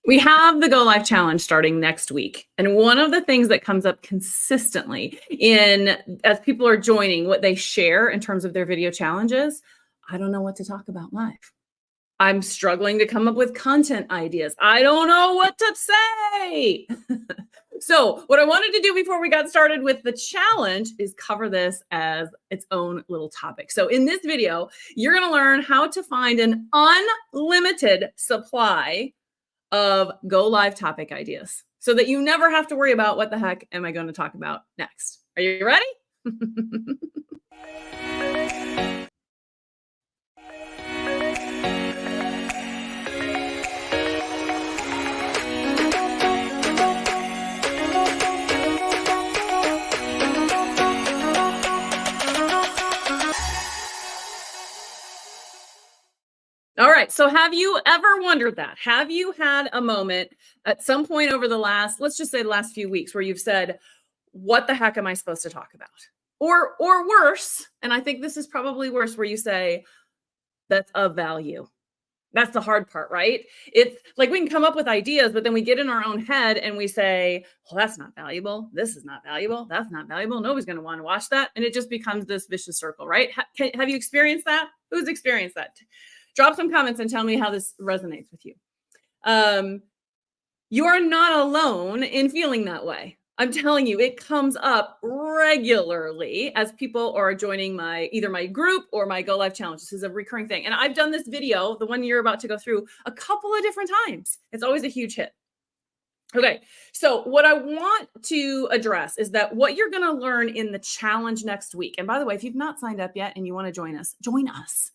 We have the Go Live Challenge starting next week. And one of the things that comes up consistently as people are joining what they share in terms of their video challenges, I don't know what to talk about live. I'm struggling to come up with content ideas. I don't know what to say. So what I wanted to do before we got started with the challenge is cover this as its own little topic. So in this video, you're going to learn how to find an unlimited supply of Go Live topic ideas so that you never have to worry about what the heck am I going to talk about next. Are you ready? All right. So have you ever wondered that? Have you had a moment at some point over the let's just say the last few weeks where you've said, what the heck am I supposed to talk about? Or worse, and I think this is probably worse, where you say, that's of value. That's the hard part, right? It's like we can come up with ideas, but then we get in our own head and we say, well, that's not valuable. This is not valuable. That's not valuable. Nobody's going to want to watch that. And it just becomes this vicious circle, right? Have you experienced that? Who's experienced that? Drop some comments and tell me how this resonates with you. You are not alone in feeling that way. I'm telling you, it comes up regularly as people are joining either my group or my Go Live Challenge. This is a recurring thing. And I've done this video, the one you're about to go through, a couple of different times. It's always a huge hit. Okay, so what I want to address is that what you're going to learn in the challenge next week. And by the way, if you've not signed up yet and you want to join us, join us.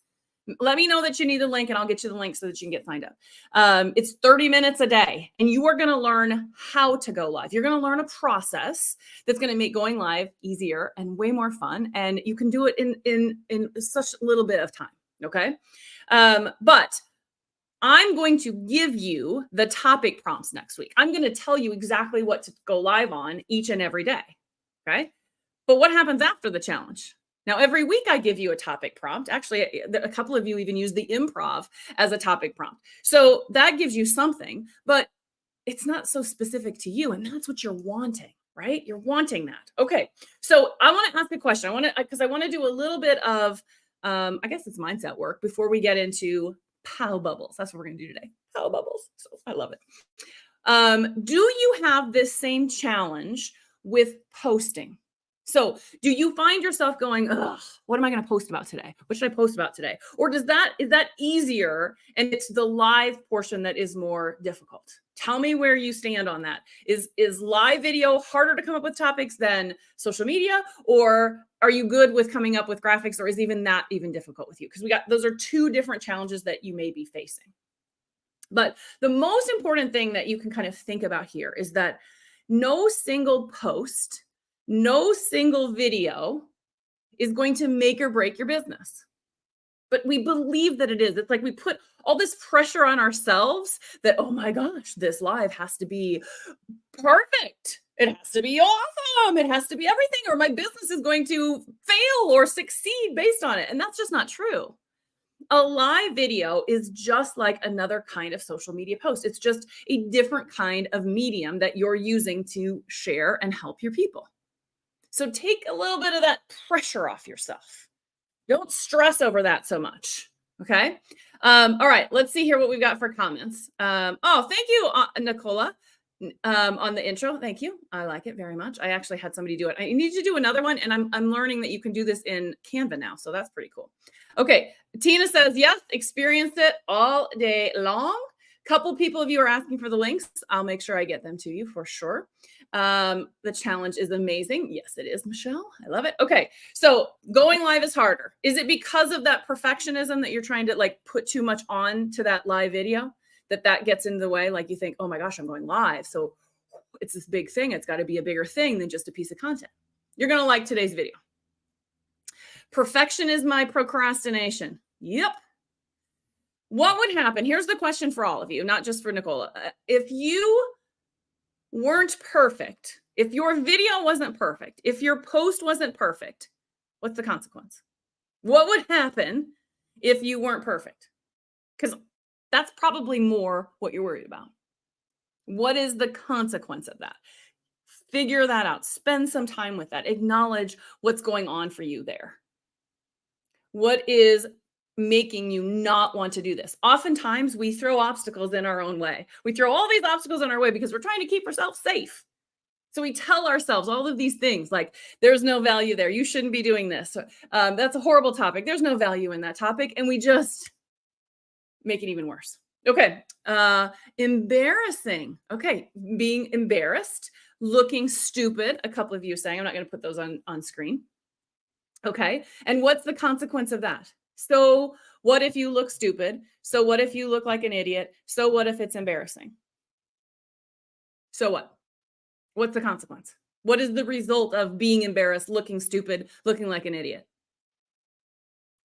Let me know that you need the link and I'll get you the link so that you can get signed up. It's 30 minutes a day and you are going to learn how to go live. You're going to learn a process that's going to make going live easier and way more fun. And you can do it in such a little bit of time. Okay. But I'm going to give you the topic prompts next week. I'm going to tell you exactly what to go live on each and every day. Okay. But what happens after the challenge? Now, every week I give you a topic prompt. Actually, a couple of you even use the improv as a topic prompt. So that gives you something, but it's not so specific to you. And that's what you're wanting, right? You're wanting that. Okay. So I want to ask a question. Because I want to do a little bit of, I guess it's mindset work before we get into Pow Bubbles. That's what we're going to do today. Pow Bubbles. So I love it. Do you have this same challenge with posting? So do you find yourself going, ugh, what am I going to post about today? What should I post about today? Or is that easier and it's the live portion that is more difficult? Tell me where you stand on that. Is live video harder to come up with topics than social media? Or are you good with coming up with graphics, or is even that even difficult with you? Because those are two different challenges that you may be facing. But the most important thing that you can kind of think about here is that no single post, no single video is going to make or break your business. But we believe that it is. It's like we put all this pressure on ourselves that, oh my gosh, this live has to be perfect. It has to be awesome. It has to be everything, or my business is going to fail or succeed based on it. And that's just not true. A live video is just like another kind of social media post. It's just a different kind of medium that you're using to share and help your people. So take a little bit of that pressure off yourself. Don't stress over that so much. Okay. All right. Let's see here what we've got for comments. Oh, thank you, Nicola, on the intro. Thank you. I like it very much. I actually had somebody do it. I need to do another one, and I'm learning that you can do this in Canva now. So that's pretty cool. Okay. Tina says, yes, experienced it all day long. Couple people of you are asking for the links. I'll make sure I get them to you for sure. The challenge is amazing. Yes, it is, Michelle. I love it. Okay. So going live is harder. Is it because of that perfectionism that you're trying to like put too much on to that live video that gets in the way? Like you think, oh my gosh, I'm going live. So it's this big thing. It's got to be a bigger thing than just a piece of content. You're going to like today's video. Perfection is my procrastination. Yep. What would happen? Here's the question for all of you, not just for Nicola. If you weren't perfect, if your video wasn't perfect, if your post wasn't perfect, what's the consequence? What would happen if you weren't perfect? Because that's probably more what you're worried about. What is the consequence of that? Figure that out. Spend some time with that. Acknowledge what's going on for you there. What is making you not want to do this? Oftentimes, we throw obstacles in our own way. We throw all these obstacles in our way because we're trying to keep ourselves safe. So we tell ourselves all of these things like, there's no value there. You shouldn't be doing this. That's a horrible topic. There's no value in that topic. And we just make it even worse. Okay. Embarrassing. Okay. Being embarrassed, looking stupid. A couple of you saying, I'm not going to put those on screen. Okay. And what's the consequence of that? So what if you look stupid? So what if you look like an idiot? So what if it's embarrassing? So what? What's the consequence? What is the result of being embarrassed, looking stupid, looking like an idiot?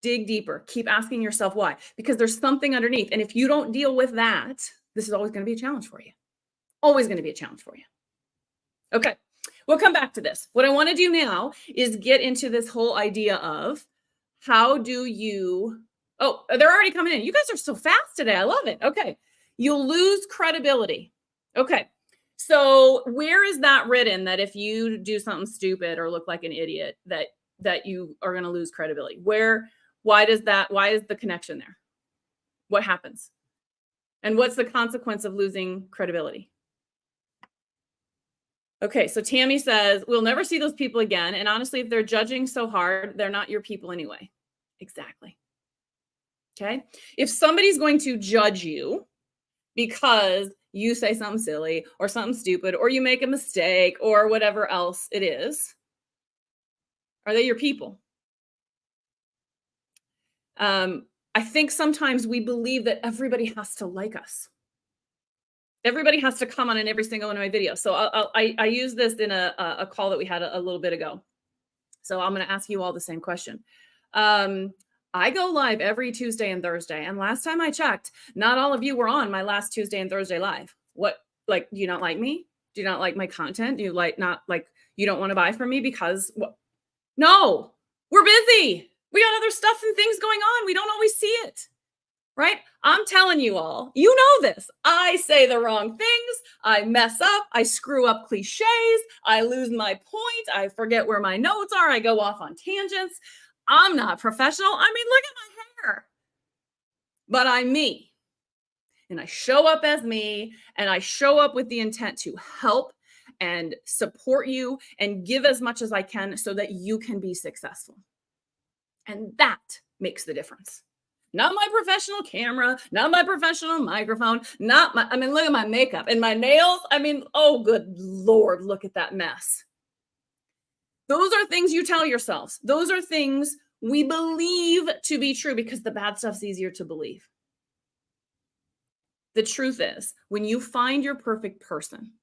Dig deeper. Keep asking yourself why, because there's something underneath. And if you don't deal with that, this is always going to be a challenge for you. Always going to be a challenge for you. Okay. We'll come back to this. What I want to do now is get into this whole idea of how do you, oh, they're already coming in. You guys are so fast today. I love it. Okay. You'll lose credibility. Okay. So where is that written that if you do something stupid or look like an idiot that you are going to lose credibility? Why is the connection there? What happens? And what's the consequence of losing credibility? Okay, so Tammy says, we'll never see those people again. And honestly, if they're judging so hard, they're not your people anyway. Exactly. Okay. If somebody's going to judge you because you say something silly or something stupid, or you make a mistake or whatever else it is, are they your people? I think sometimes we believe that everybody has to like us. Everybody has to comment on every single one of my videos. So I use this in a call that we had a little bit ago. So I'm going to ask you all the same question. I go live every Tuesday and Thursday. And last time I checked, not all of you were on my last Tuesday and Thursday live. What, like, do you not like me? Do you not like my content? Do you you don't want to buy from me because what? No, we're busy. We got other stuff and things going on. We don't always see it. Right? I'm telling you all, you know this. I say the wrong things. I mess up. I screw up cliches. I lose my point. I forget where my notes are. I go off on tangents. I'm not professional. I mean, look at my hair. But I'm me. And I show up as me, and I show up with the intent to help and support you and give as much as I can so that you can be successful. And that makes the difference. Not my professional camera, not my professional microphone, look at my makeup and my nails. Oh, good Lord, look at that mess. Those are things you tell yourselves. Those are things we believe to be true because the bad stuff's easier to believe. The truth is, when you find your perfect person,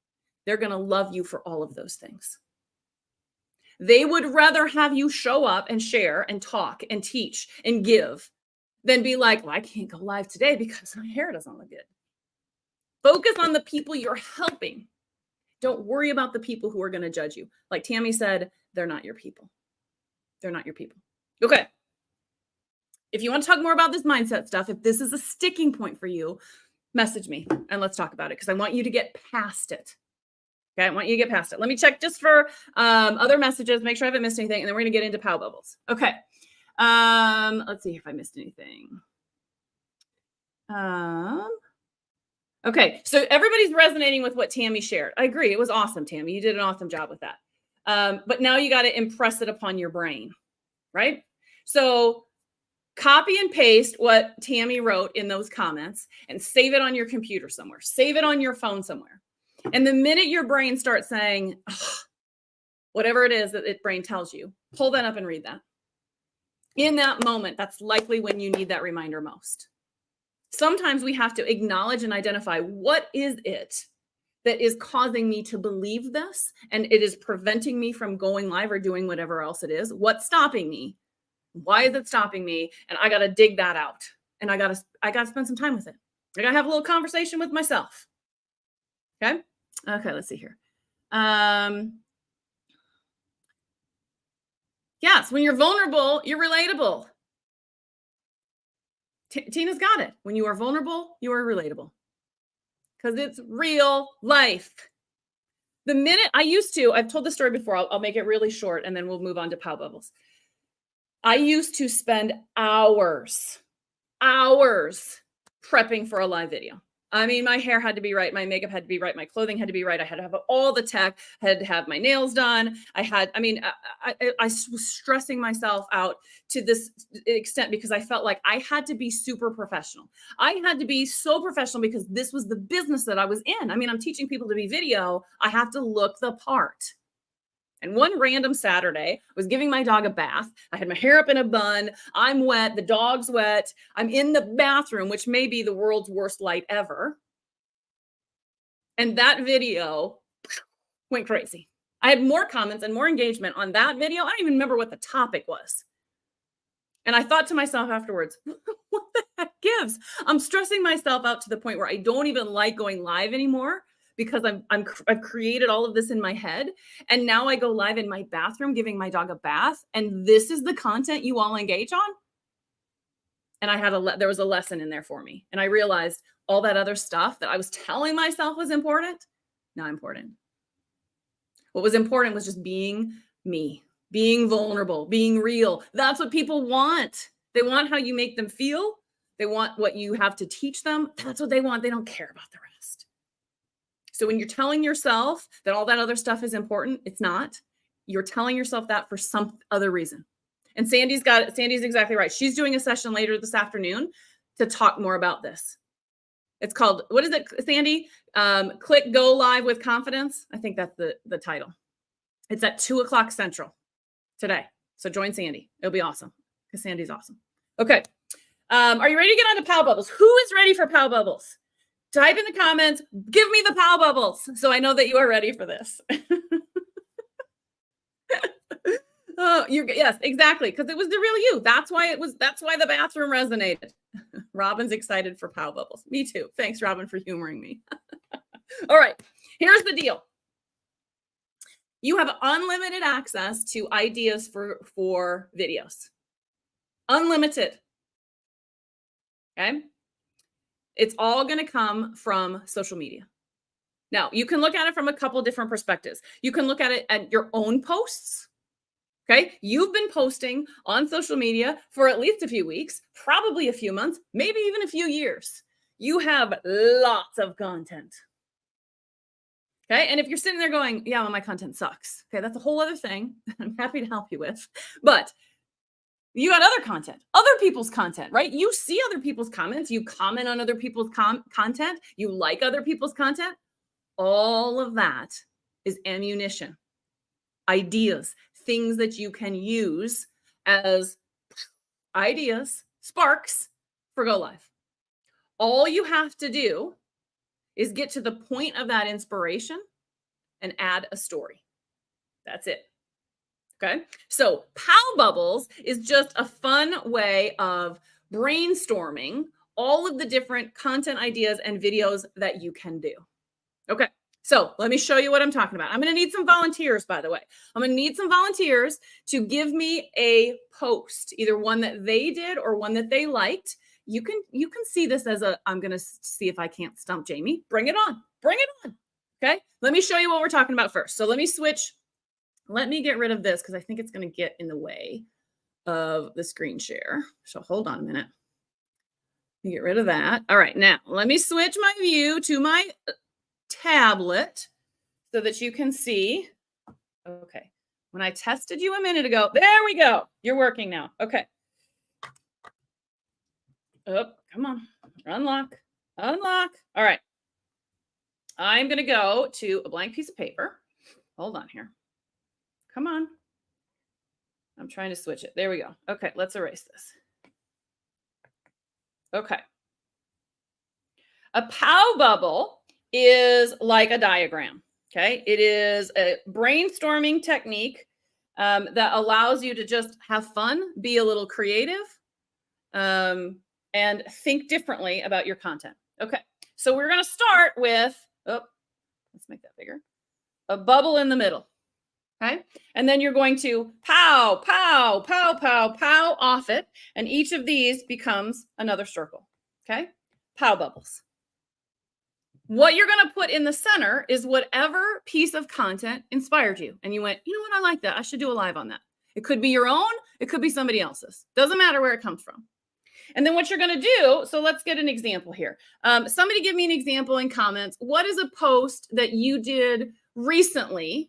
they're going to love you for all of those things. They would rather have you show up and share and talk and teach and give than be like, well, I can't go live today because my hair doesn't look good. Focus on the people you're helping. Don't worry about the people who are going to judge you. Like Tammy said, they're not your people. They're not your people. Okay. If you want to talk more about this mindset stuff, if this is a sticking point for you, message me and let's talk about it because I want you to get past it. Okay, I want you to get past it. Let me check just for other messages, make sure I haven't missed anything, and then we're going to get into Pow Bubbles. Okay. Let's see if I missed anything. Okay, so everybody's resonating with what Tammy shared. I agree. It was awesome, Tammy. You did an awesome job with that. But now you got to impress it upon your brain, right? So copy and paste what Tammy wrote in those comments and save it on your computer somewhere. Save it on your phone somewhere. And the minute your brain starts saying, whatever it is that its brain tells you, pull that up and read that. In that moment, that's likely when you need that reminder most. Sometimes we have to acknowledge and identify what is it that is causing me to believe this, and it is preventing me from going live or doing whatever else it is. What's stopping me? Why is it stopping me? And I got to dig that out. And I got to spend some time with it. I got to have a little conversation with myself. Okay. Okay. Let's see here. Yes. When you're vulnerable, you're relatable. Tina's got it. When you are vulnerable, you are relatable. because it's real life. The minute I've told the story before, I'll make it really short and then we'll move on to Pow Bubbles. I used to spend hours prepping for a live video. I mean, my hair had to be right. My makeup had to be right. My clothing had to be right. I had to have all the tech, had to have my nails done. I was stressing myself out to this extent because I felt like I had to be super professional. I had to be so professional because this was the business that I was in. I mean, I'm teaching people to be video. I have to look the part. And one random Saturday, I was giving my dog a bath. I had my hair up in a bun. I'm wet. The dog's wet. I'm in the bathroom, which may be the world's worst light ever. And that video went crazy. I had more comments and more engagement on that video. I don't even remember what the topic was. And I thought to myself afterwards, what the heck gives? I'm stressing myself out to the point where I don't even like going live anymore, because I've created all of this in my head. And now I go live in my bathroom giving my dog a bath. And this is the content you all engage on. And there was a lesson in there for me. And I realized all that other stuff that I was telling myself was important, not important. What was important was just being me, being vulnerable, being real. That's what people want. They want how you make them feel. They want what you have to teach them. That's what they want. They don't care about the rest. So when you're telling yourself that all that other stuff is important, it's not. You're telling yourself that for some other reason. And Sandy's exactly right. She's doing a session later this afternoon to talk more about this. It's called, what is it, Sandy? Click Go Live with Confidence. I think that's the title. It's at 2:00 Central today. So join Sandy. It'll be awesome because Sandy's awesome. Okay. Are you ready to get on to Pow Bubbles? Who is ready for Pow Bubbles? Type in the comments, give me the Pow Bubbles, so I know that you are ready for this. Yes, exactly, because it was the real you. That's why the bathroom resonated. Robin's excited for Pow Bubbles. Me too. Thanks, Robin, for humoring me. All right, here's the deal. You have unlimited access to ideas for videos. Unlimited. Okay? It's all going to come from social media. Now, you can look at it from a couple different perspectives. You can look at it at your own posts. Okay? You've been posting on social media for at least a few weeks, probably a few months, maybe even a few years. You have lots of content. Okay? And if you're sitting there going, yeah, well, my content sucks. Okay, that's a whole other thing I'm happy to help you with. But you got other content, other people's content, right? You see other people's comments. You comment on other people's content. You like other people's content. All of that is ammunition, ideas, things that you can use as ideas, sparks for Go Live. All you have to do is get to the point of that inspiration and add a story. That's it. Okay. So Pow Bubbles is just a fun way of brainstorming all of the different content ideas and videos that you can do. Okay. So let me show you what I'm talking about. I'm going to need some volunteers, by the way. I'm going to need some volunteers to give me a post, either one that they did or one that they liked. You can see this as I'm going to see if I can't stump Jamie. Bring it on. Bring it on. Okay. Let me show you what we're talking about first. So let me switch. Let me get rid of this because I think it's going to get in the way of the screen share. So hold on a minute. Let me get rid of that. All right. Now let me switch my view to my tablet so that you can see. Okay. When I tested you a minute ago, there we go. You're working now. Okay. Oh, come on. Unlock. Unlock. All right. I'm going to go to a blank piece of paper. Hold on here. Come on. I'm trying to switch it. There we go. Okay, let's erase this. Okay. A Pow Bubble is like a diagram. Okay. It is a brainstorming technique that allows you to just have fun, be a little creative, and think differently about your content. Okay. So we're going to start with, let's make that bigger, a bubble in the middle. Okay. And then you're going to pow, pow, pow, pow, pow off it. And each of these becomes another circle. Okay. Pow bubbles. What you're going to put in the center is whatever piece of content inspired you. And you went, you know what? I like that. I should do a live on that. It could be your own. It could be somebody else's. Doesn't matter where it comes from. And then what you're going to do, so let's get an example here. Somebody give me an example in comments. What is a post that you did recently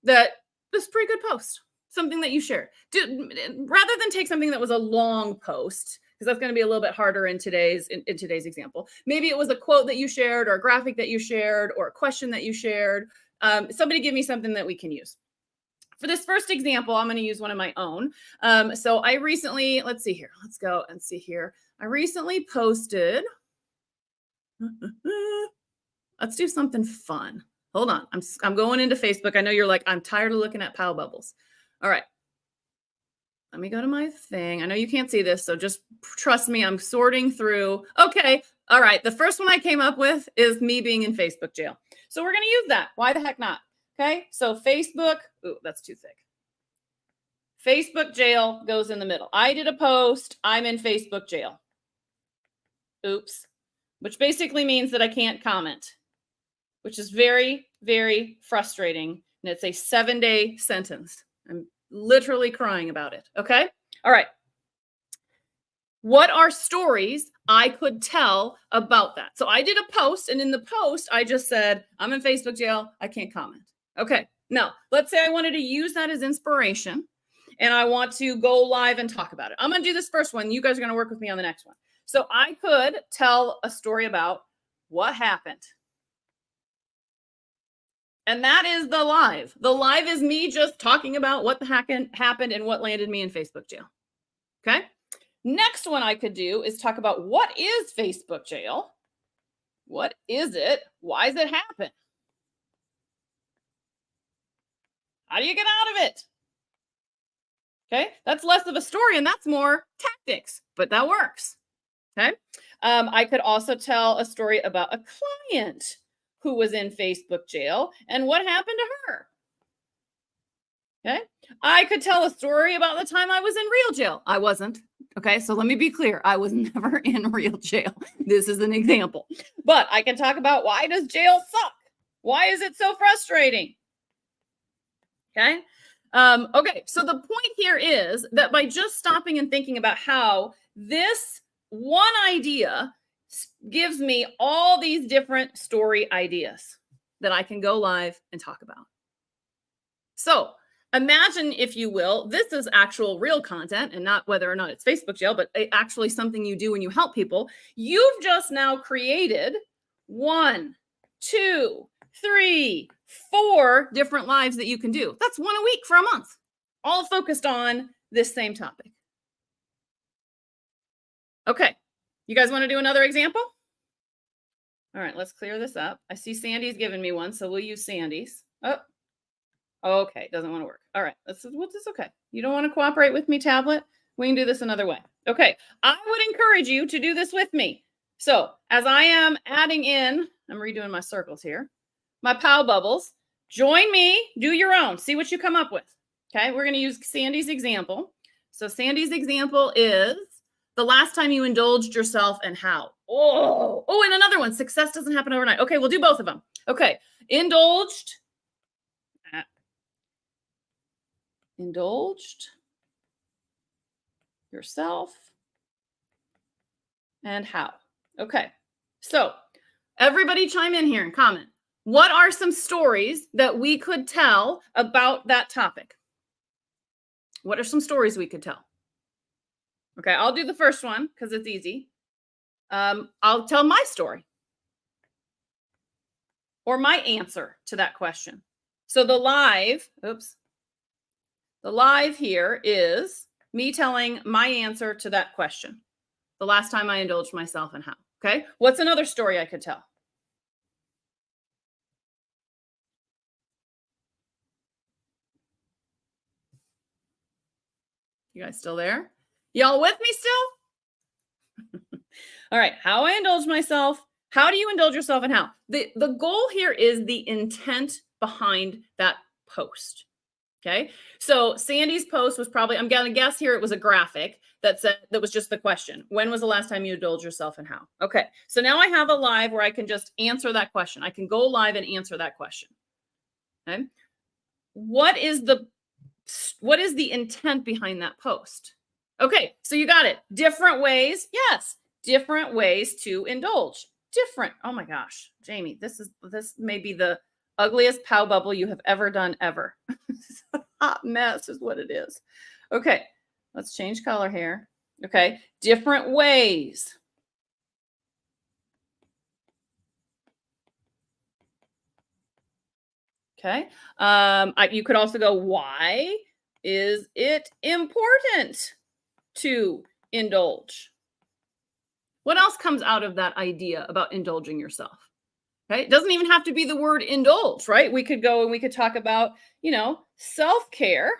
that was a pretty good post? Something that you shared. Rather than take something that was a long post, because that's going to be a little bit harder in today's example. Maybe it was a quote that you shared or a graphic that you shared or a question that you shared. Somebody give me something that we can use. For this first example, I'm going to use one of my own. So I recently, let's see here. Let's go and see here. I recently posted. Let's do something fun. Hold on. I'm going into Facebook. I know you're like, I'm tired of looking at Pow Bubbles. All right. Let me go to my thing. I know you can't see this, so just trust me. I'm sorting through. Okay. All right. The first one I came up with is me being in Facebook jail. So we're going to use that. Why the heck not? Okay. So Facebook. Ooh, that's too thick. Facebook jail goes in the middle. I did a post. I'm in Facebook jail. Oops. Which basically means that I can't comment, which is very, very frustrating. And it's a 7-day sentence. I'm literally crying about it. Okay. All right. What are stories I could tell about that? So I did a post, and in the post, I just said, I'm in Facebook jail. I can't comment. Okay. Now, let's say I wanted to use that as inspiration and I want to go live and talk about it. I'm going to do this first one. You guys are going to work with me on the next one. So I could tell a story about what happened. And that is the live. The live is me just talking about what the heck happened and what landed me in Facebook jail. Okay. Next one I could do is talk about what is Facebook jail? What is it? Why does it happen? How do you get out of it? Okay. That's less of a story and that's more tactics, but that works. Okay. I could also tell a story about a client who was in Facebook jail and what happened to her. Okay. I could tell a story about the time I was in real jail. I wasn't. Okay. So let me be clear. I was never in real jail. This is an example, but I can talk about why does jail suck? Why is it so frustrating? Okay. Okay. So the point here is that by just stopping and thinking about how this one idea gives me all these different story ideas that I can go live and talk about. So imagine, if you will, this is actual real content and not whether or not it's Facebook jail, but actually something you do when you help people. You've just now created 1, 2, 3, 4 different lives that you can do. That's one a week for a month, all focused on this same topic. Okay. You guys want to do another example? All right, let's clear this up. I see Sandy's given me one, so we'll use Sandy's. Oh, okay, doesn't want to work. All right, this is okay. You don't want to cooperate with me, tablet? We can do this another way. Okay, I would encourage you to do this with me. So as I am adding in, I'm redoing my circles here, my Pow Bubbles, join me, do your own, see what you come up with. Okay, we're going to use Sandy's example. So Sandy's example is the last time you indulged yourself and how. Oh, and another one. Success doesn't happen overnight. Okay, we'll do both of them. Okay, indulged yourself and how. Okay, so everybody chime in here and comment. What are some stories that we could tell about that topic? What are some stories we could tell? Okay, I'll do the first one because it's easy. I'll tell my story or my answer to that question. So the live here is me telling my answer to that question. The last time I indulged myself and how. Okay, what's another story I could tell? You guys still there? Y'all with me still? All right. How I indulge myself. How do you indulge yourself and how? The goal here is the intent behind that post. Okay. So Sandy's post was probably, I'm going to guess here, it was a graphic that said, that was just the question. When was the last time you indulged yourself and how? Okay. So now I have a live where I can just answer that question. I can go live and answer that question. Okay. What is the intent behind that post? Okay. So you got it. Different ways. Yes. Different ways to indulge. Different. Oh my gosh, Jamie, this may be the ugliest pow bubble you have ever done ever. It's a hot mess is what it is. Okay, let's change color here. Okay, different ways. Okay, you could also go, why is it important to indulge? What else comes out of that idea about indulging yourself? Okay. It doesn't even have to be the word indulge, right? We could go and we could talk about, self-care.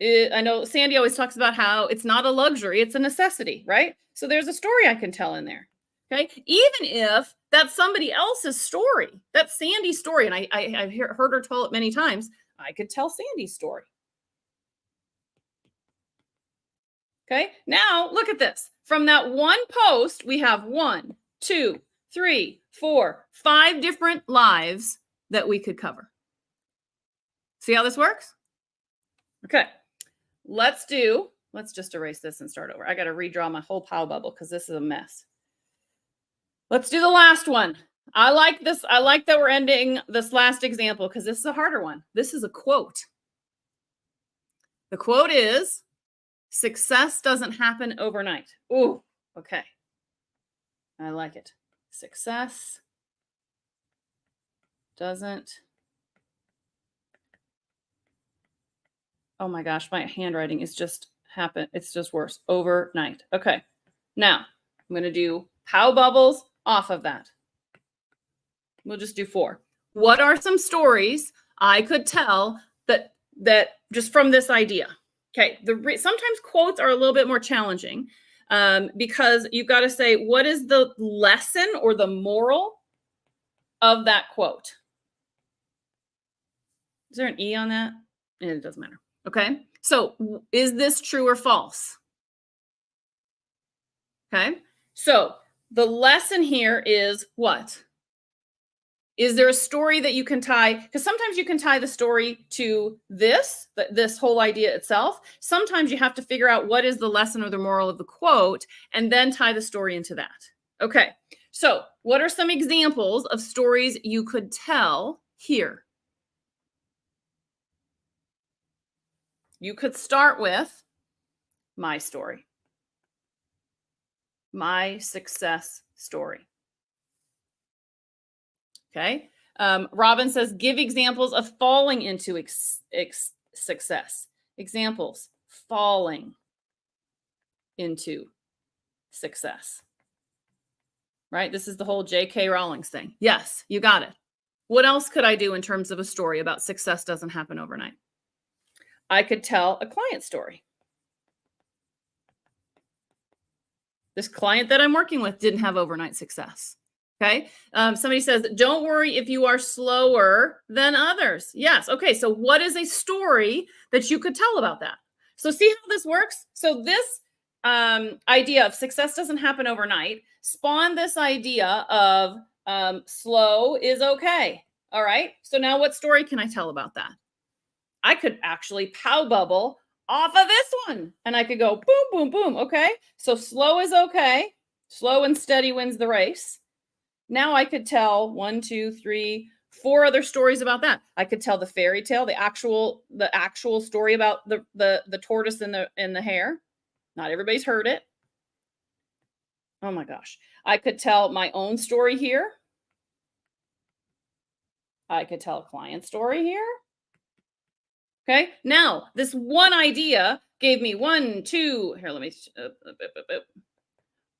I know Sandy always talks about how it's not a luxury, it's a necessity, right? So there's a story I can tell in there. Okay. Even if that's somebody else's story, that's Sandy's story. And I've heard her tell it many times. I could tell Sandy's story. Okay. Now look at this. From that one post, we have 1, 2, 3, 4, 5 different lives that we could cover. See how this works? Okay. Let's just erase this and start over. I got to redraw my whole pow bubble because this is a mess. Let's do the last one. I like this. I like that we're ending this last example because this is a harder one. This is a quote. The quote is, success doesn't happen overnight. Ooh, okay. I like it. Success doesn't. Oh my gosh, my handwriting is just it's just worse. Overnight. Okay. Now I'm going to do pow bubbles off of that. We'll just do 4. What are some stories I could tell that just from this idea? Okay. Sometimes quotes are a little bit more challenging because you've got to say, what is the lesson or the moral of that quote? Is there an E on that? It doesn't matter. Okay. So is this true or false? Okay. So the lesson here is what? Is there a story that you can tie? Because sometimes you can tie the story to this whole idea itself. Sometimes you have to figure out what is the lesson or the moral of the quote and then tie the story into that. Okay. So what are some examples of stories you could tell here? You could start with my story, my success story. Okay. Robin says, give examples of falling into success. Examples, falling into success. Right? This is the whole J.K. Rowling's thing. Yes, you got it. What else could I do in terms of a story about success doesn't happen overnight? I could tell a client story. This client that I'm working with didn't have overnight success. Okay. Somebody says, don't worry if you are slower than others. Yes. Okay. So what is a story that you could tell about that? So see how this works? So this idea of success doesn't happen overnight spawned this idea of slow is okay. All right. So now what story can I tell about that? I could actually pow bubble off of this one and I could go boom, boom, boom. Okay. So slow is okay. Slow and steady wins the race. Now I could tell 1, 2, 3, 4 other stories about that. I could tell the fairy tale, the actual story about the tortoise and the hare. Not everybody's heard it. Oh my gosh. I could tell my own story here. I could tell a client story here. Okay. Now, this one idea gave me 1, 2. Here, let me.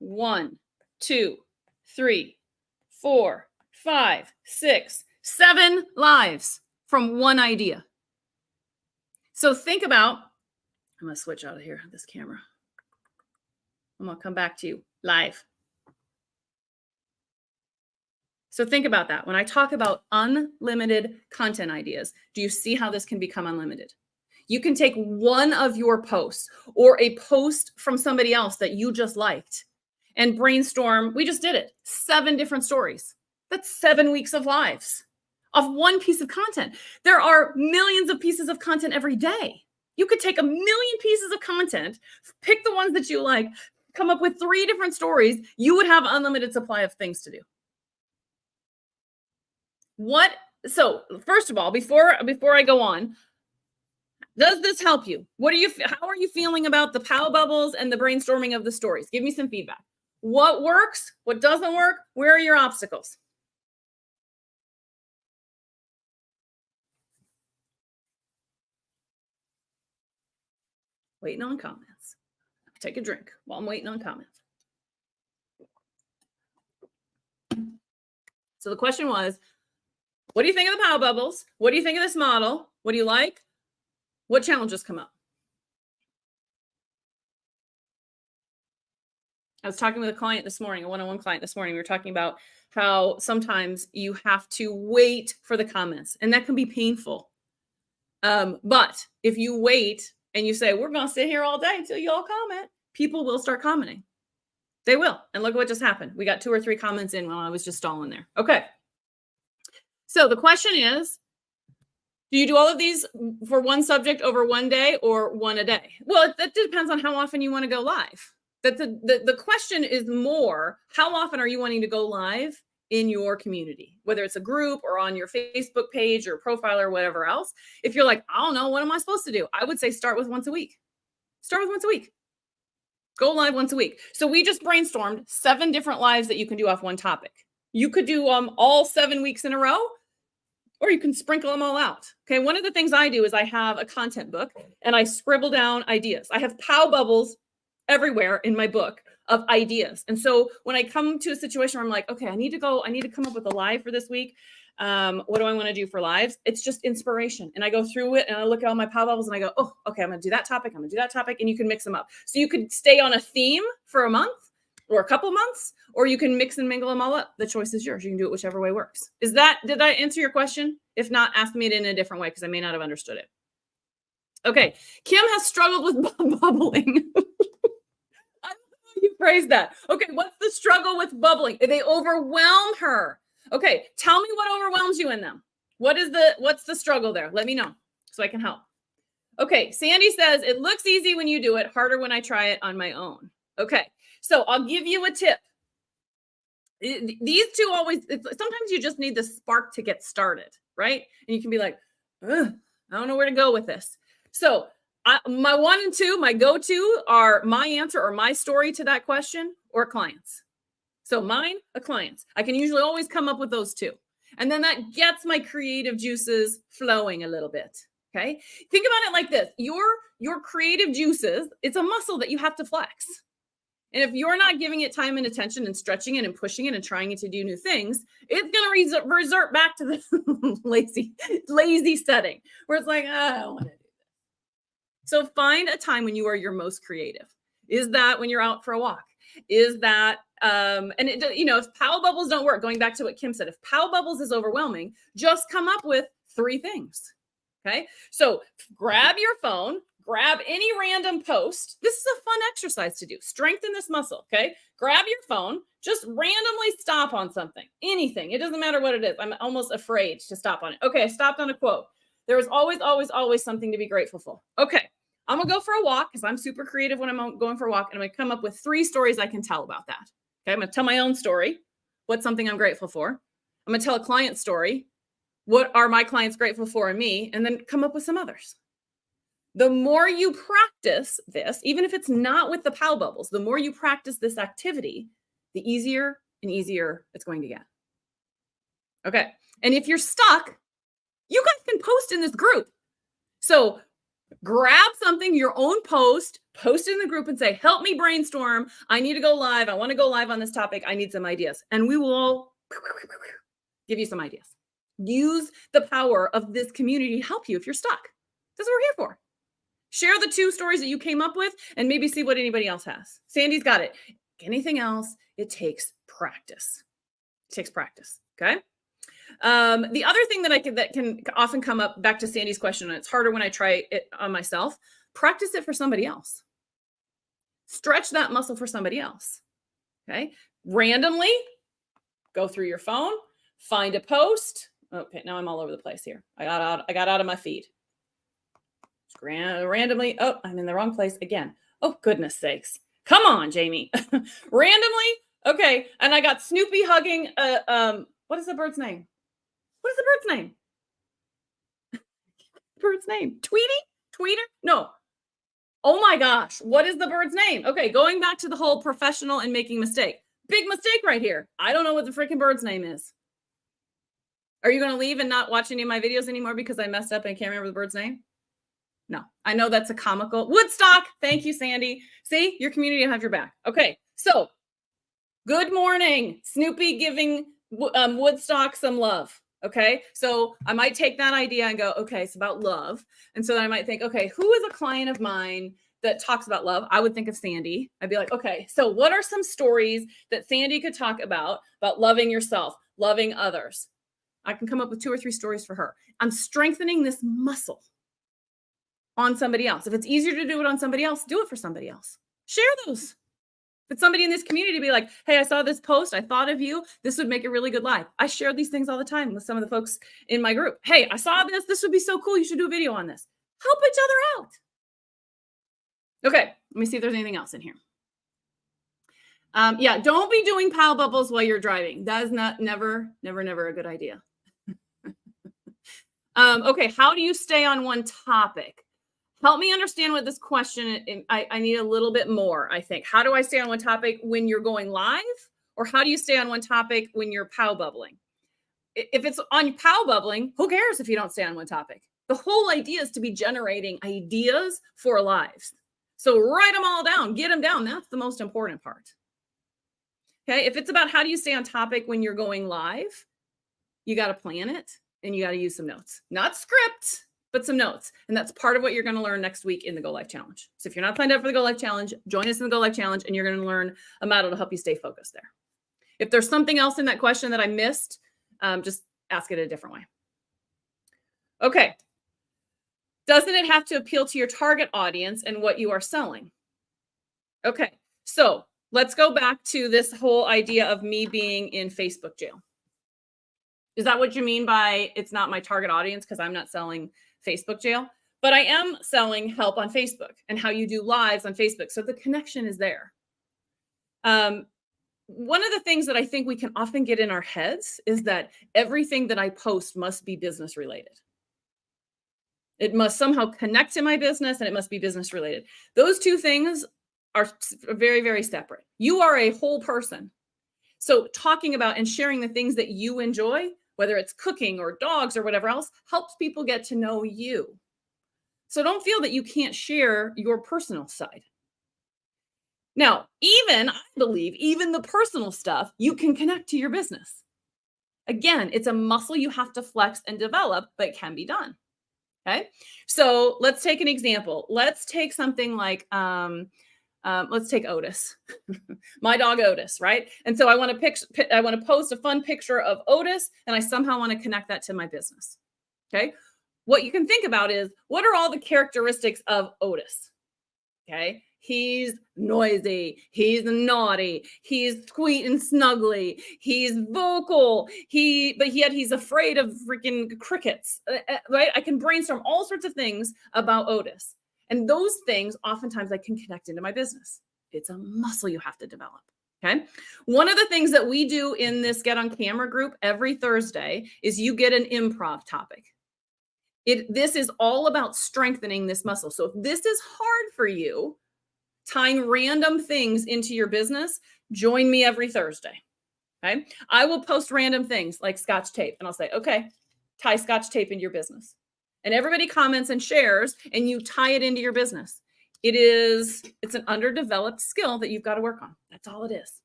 1, 2, 3, 4, 5, 6, 7 lives from one idea. So think about, I'm going to switch out of here, this camera. I'm going to come back to you live. So think about that. When I talk about unlimited content ideas, do you see how this can become unlimited? You can take one of your posts or a post from somebody else that you just liked and brainstorm. We just did it. 7 different stories. That's 7 weeks of lives of one piece of content. There are millions of pieces of content every day. You could take 1,000,000 pieces of content, pick the ones that you like, come up with 3 different stories. You would have unlimited supply of things to do. So first of all, before I go on, does this help you? How are you feeling about the POW bubbles and the brainstorming of the stories? Give me some feedback. What works? What doesn't work? Where are your obstacles? Waiting on comments. Take a drink while I'm waiting on comments. So the question was, what do you think of the POW bubbles? What do you think of this model? What do you like? What challenges come up? I was talking with a client this morning, a one-on-one client this morning. We were talking about how sometimes you have to wait for the comments, and that can be painful. But if you wait and you say, we're going to sit here all day until you all comment, people will start commenting. They will. And look what just happened. We got 2 or 3 comments in while I was just stalling there. Okay. So the question is, do you do all of these for one subject over one day or one a day? Well, that depends on how often you want to go live. The question is more, how often are you wanting to go live in your community, whether it's a group or on your Facebook page or profile or whatever else? If you're like, I don't know, what am I supposed to do? I would say start with once a week. Start with once a week. Go live once a week. So we just brainstormed 7 different lives that you can do off one topic. You could do all 7 weeks in a row, or you can sprinkle them all out. Okay. One of the things I do is I have a content book and I scribble down ideas. I have POW bubbles everywhere in my book of ideas. And so when I come to a situation where I'm like, okay, I need to come up with a live for this week. What do I want to do for lives? It's just inspiration. And I go through it and I look at all my POW bubbles and I go, oh, okay, I'm going to do that topic. I'm going to do that topic. And you can mix them up. So you could stay on a theme for a month or a couple months, or you can mix and mingle them all up. The choice is yours. You can do it whichever way works. Did I answer your question? If not, ask me it in a different way because I may not have understood it. Okay. Kim has struggled with bubbling. I love how you phrased that. Okay. What's the struggle with bubbling? They overwhelm her. Okay. Tell me what overwhelms you in them. What's the struggle there? Let me know so I can help. Okay. Sandy says, it looks easy when you do it, harder when I try it on my own. Okay. So I'll give you a tip. These two sometimes you just need the spark to get started, right? And you can be like, I don't know where to go with this. So my 1 and 2, my go-to are my answer or my story to that question or clients. So mine, a client's. I can usually always come up with those 2. And then that gets my creative juices flowing a little bit. Okay. Think about it like this. Your creative juices, it's a muscle that you have to flex. And if you're not giving it time and attention and stretching it and pushing it and trying it to do new things, it's going to resort back to the lazy setting where it's like, I don't want to do this. So find a time when you are your most creative. Is that when you're out for a walk? Is that, if POW bubbles don't work, going back to what Kim said, if POW bubbles is overwhelming, just come up with 3 things. Okay. So grab your phone, grab any random post. This is a fun exercise to do. Strengthen this muscle. Okay. Grab your phone, just randomly stop on something, anything. It doesn't matter what it is. I'm almost afraid to stop on it. Okay. I stopped on a quote. There is always, always, always something to be grateful for. Okay. I'm going to go for a walk because I'm super creative when I'm going for a walk. And I'm going to come up with 3 stories I can tell about that. Okay. I'm going to tell my own story. What's something I'm grateful for? I'm going to tell a client story. What are my clients grateful for in me? And then come up with some others. The more you practice this, even if it's not with the POW bubbles, the more you practice this activity, the easier and easier it's going to get. Okay. And if you're stuck, you guys can post in this group. So grab something, your own post it in the group and say, help me brainstorm. I need to go live. I want to go live on this topic. I need some ideas. And we will all give you some ideas. Use the power of this community to help you if you're stuck. That's what we're here for. Share the 2 stories that you came up with and maybe see what anybody else has. Sandy's got it. Anything else, it takes practice. It takes practice. Okay. The other thing that can often come up, back to Sandy's question, and it's harder when I try it on myself, practice it for somebody else. Stretch that muscle for somebody else. Okay. Randomly go through your phone, find a post. Okay, now I'm all over the place here. I got out of my feed. Randomly. Oh, I'm in the wrong place again. Oh, goodness sakes. Come on, Jamie. Randomly. Okay. And I got Snoopy hugging, what is the bird's name? What is the bird's name? Bird's name? Tweeter? No. Oh my gosh. What is the bird's name? Okay. Going back to the whole professional and making mistake. Big mistake right here. I don't know what the freaking bird's name is. Are you going to leave and not watch any of my videos anymore because I messed up and can't remember the bird's name? No, I know that's a comical Woodstock. Thank you, Sandy. See, your community will have your back. Okay. So good morning, Snoopy giving Woodstock some love. Okay. So I might take that idea and go, okay, it's about love. And so then I might think, okay, who is a client of mine that talks about love? I would think of Sandy. I'd be like, okay, so what are some stories that Sandy could talk about loving yourself, loving others? I can come up with 2 or 3 stories for her. I'm strengthening this muscle on somebody else. If it's easier to do it on somebody else, do it for somebody else. Share those. If it's somebody in this community, be like, hey, I saw this post. I thought of you. This would make a really good live. I share these things all the time with some of the folks in my group. Hey, I saw this. This would be so cool. You should do a video on this. Help each other out. Okay, let me see if there's anything else in here. Yeah, don't be doing pile bubbles while you're driving. That is never a good idea. Okay, how do you stay on one topic? Help me understand what this question, I need a little bit more, I think. How do I stay on one topic when you're going live? Or how do you stay on one topic when you're pow bubbling? If it's on pow bubbling, who cares if you don't stay on one topic? The whole idea is to be generating ideas for lives. So write them all down, get them down. That's the most important part. Okay, if it's about how do you stay on topic when you're going live, you got to plan it and you got to use some notes. Not script, but some notes. And that's part of what you're going to learn next week in the Go Live Challenge. So if you're not signed up for the Go Live Challenge, join us in the Go Live Challenge and you're going to learn a model to help you stay focused there. If there's something else in that question that I missed, just ask it a different way. Okay. Doesn't it have to appeal to your target audience and what you are selling? Okay. So let's go back to this whole idea of me being in Facebook jail. Is that what you mean by it's not my target audience because I'm not selling Facebook jail? But I am selling help on Facebook and how you do lives on Facebook. So the connection is there. One of the things that I think we can often get in our heads is that everything that I post must be business related. It must somehow connect to my business and it must be business related. Those two things are very, very separate. You are a whole person. So talking about and sharing the things that you enjoy, whether it's cooking or dogs or whatever else, helps people get to know you. So don't feel that you can't share your personal side. Now, I believe even the personal stuff, you can connect to your business. Again, it's a muscle you have to flex and develop, but it can be done. Okay. So let's take an example. Let's take something like, let's take Otis, my dog Otis, right? And so I want to post a fun picture of Otis, and I somehow want to connect that to my business. Okay. What you can think about is, what are all the characteristics of Otis? Okay. He's noisy. He's naughty. He's sweet and snuggly. He's vocal. He's afraid of freaking crickets, right? I can brainstorm all sorts of things about Otis. And those things, oftentimes I can connect into my business. It's a muscle you have to develop. Okay. One of the things that we do in this Get on Camera group every Thursday is you get an improv topic. This is all about strengthening this muscle. So if this is hard for you, tying random things into your business, join me every Thursday. Okay. I will post random things like Scotch tape and I'll say, okay, tie Scotch tape into your business. And everybody comments and shares and you tie it into your business. It's an underdeveloped skill that you've got to work on. That's all it is.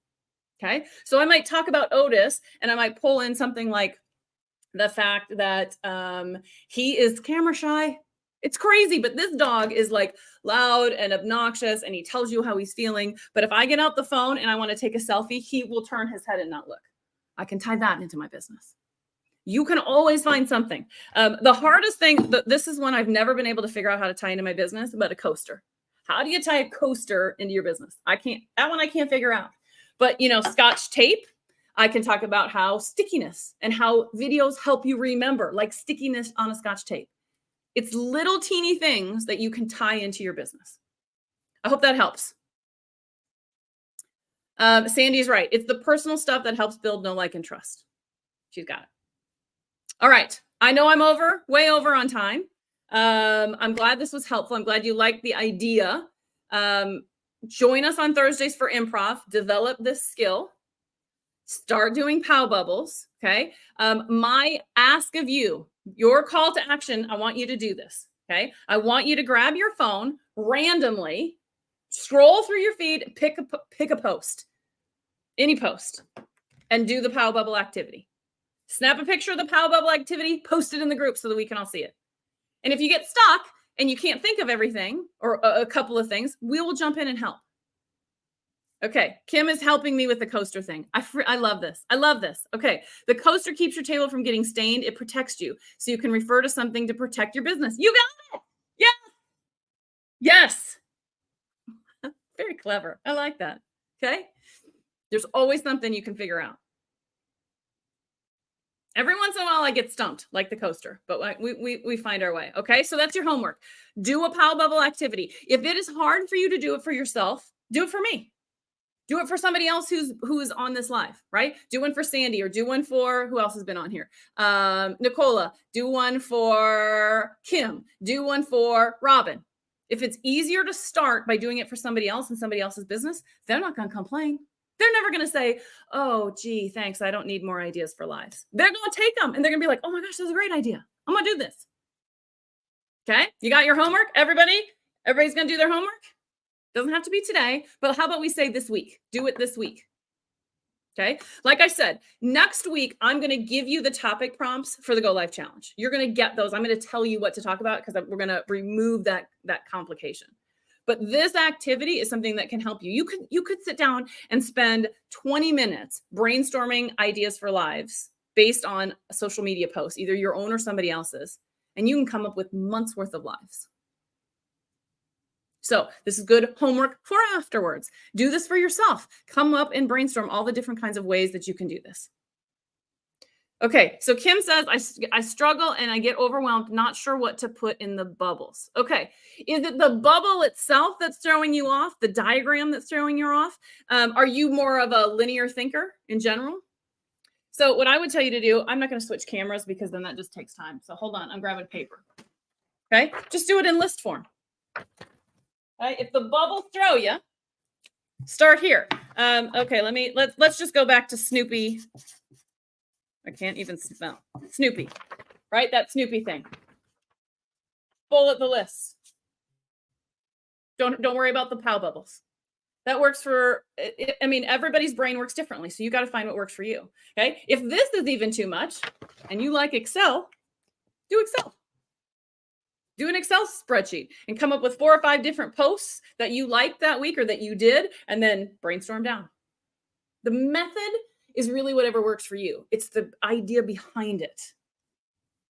Okay. So I might talk about Otis and I might pull in something like the fact that he is camera shy. It's crazy, but this dog is like loud and obnoxious and he tells you how he's feeling. But if I get out the phone and I want to take a selfie, he will turn his head and not look. I can tie that into my business. You can always find something. The hardest thing, this is one I've never been able to figure out how to tie into my business, but a coaster. How do you tie a coaster into your business? That one I can't figure out. But, Scotch tape, I can talk about how stickiness and how videos help you remember, like stickiness on a Scotch tape. It's little teeny things that you can tie into your business. I hope that helps. Sandy's right. It's the personal stuff that helps build know, like, and trust. She's got it. All right. I know I'm way over on time. I'm glad this was helpful. I'm glad you liked the idea. Join us on Thursdays for improv. Develop this skill. Start doing POW bubbles. Okay. My ask of you, your call to action, I want you to do this. Okay. I want you to grab your phone randomly, scroll through your feed, pick a post, any post, and do the POW bubble activity. Snap a picture of the POW bubble activity, post it in the group so that we can all see it. And if you get stuck and you can't think of everything or a couple of things, we will jump in and help. Okay, Kim is helping me with the coaster thing. I love this. I love this. Okay, the coaster keeps your table from getting stained. It protects you. So you can refer to something to protect your business. You got it. Yes. Yes. Very clever. I like that. Okay. There's always something you can figure out. Every once in a while I get stumped like the coaster, but we find our way. Okay. So that's your homework. Do a POW bubble activity. If it is hard for you to do it for yourself, do it for me. Do it for somebody else who's on this live, right? Do one for Sandy, or do one for who else has been on here? Nicola, do one for Kim, do one for Robin. If it's easier to start by doing it for somebody else in somebody else's business, they're not going to complain. They're never going to say, oh, gee, thanks, I don't need more ideas for lives. They're going to take them and they're going to be like, oh my gosh, that's a great idea. I'm going to do this. Okay. You got your homework, everybody? Everybody's going to do their homework? Doesn't have to be today, but how about we say this week? Do it this week. Okay. Like I said, next week, I'm going to give you the topic prompts for the Go Live Challenge. You're going to get those. I'm going to tell you what to talk about because we're going to remove that complication. But this activity is something that can help you. You could sit down and spend 20 minutes brainstorming ideas for lives based on a social media post, either your own or somebody else's, and you can come up with months worth of lives. So this is good homework for afterwards. Do this for yourself. Come up and brainstorm all the different kinds of ways that you can do this. Okay, so Kim says, I struggle and I get overwhelmed, not sure what to put in the bubbles. Okay, is it the bubble itself that's throwing you off, the diagram that's throwing you off? Are you more of a linear thinker in general? So what I would tell you to do, I'm not going to switch cameras because then that just takes time. So hold on, I'm grabbing paper. Okay, just do it in list form. Right? If the bubbles throw you, start here. Okay, let's just go back to Snoopy. I can't even smell Snoopy, right? That Snoopy thing. Bullet the list. Don't worry about the POW bubbles. That works for, I mean, everybody's brain works differently. So you got to find what works for you. Okay. If this is even too much and you like Excel, do Excel. Do an Excel spreadsheet and come up with 4 or 5 different posts that you liked that week or that you did, and then brainstorm down. The method is really whatever works for you. It's the idea behind it.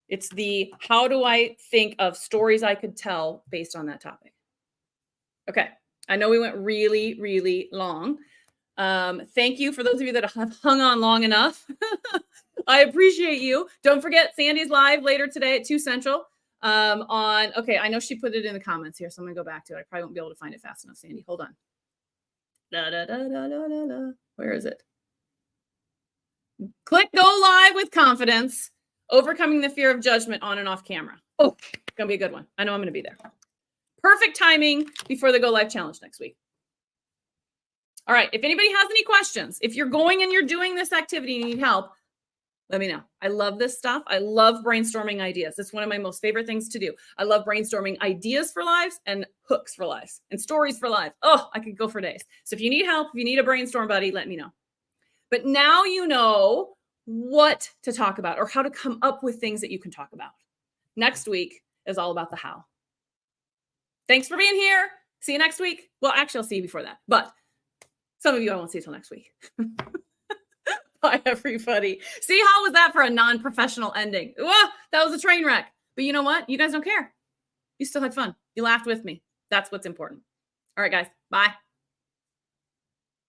It's the, how do I think of stories I could tell based on that topic? Okay. I know we went really, really long. Thank you for those of you that have hung on long enough. I appreciate you. Don't forget Sandy's live later today at 2 Central. Okay, I know she put it in the comments here, so I'm gonna go back to it. I probably won't be able to find it fast enough, Sandy. Hold on. Where is it? Click go live with confidence, overcoming the fear of judgment on and off camera. Oh, gonna be a good one. I know I'm gonna be there. Perfect timing before the Go Live Challenge next week. All right, if anybody has any questions, if you're going and you're doing this activity and you need help, let me know. I love this stuff. I love brainstorming ideas. It's one of my most favorite things to do. I love brainstorming ideas for lives and hooks for lives and stories for life. Oh, I could go for days. So if you need help, if you need a brainstorm buddy, let me know. But now you know what to talk about or how to come up with things that you can talk about. Next week is all about the how. Thanks for being here. See you next week. Well, actually, I'll see you before that. But some of you I won't see until next week. Bye, everybody. See, how was that for a non-professional ending? That was a train wreck. But you know what? You guys don't care. You still had fun. You laughed with me. That's what's important. All right, guys. Bye.